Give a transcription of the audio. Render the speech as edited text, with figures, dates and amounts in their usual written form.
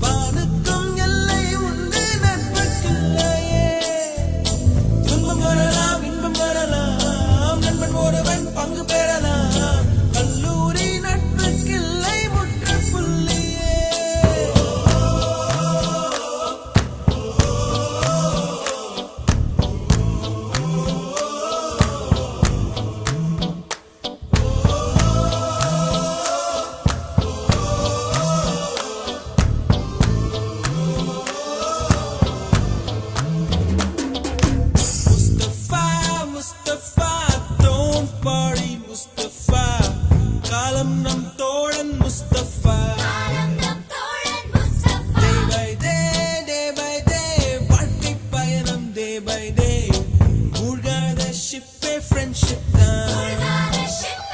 வானுக்கும் எல்லை உண்டு நட்புக்கில்லையே. துன்பம் வரலாம் இன்பம் வரலாம் நண்பன் ஒருவன் பங்கு பெறலாம். கல்லூரி நட்புக்கில்லை முற்றுப்புள்ளியே. Mustafa, don't worry, Mustafa. Kalam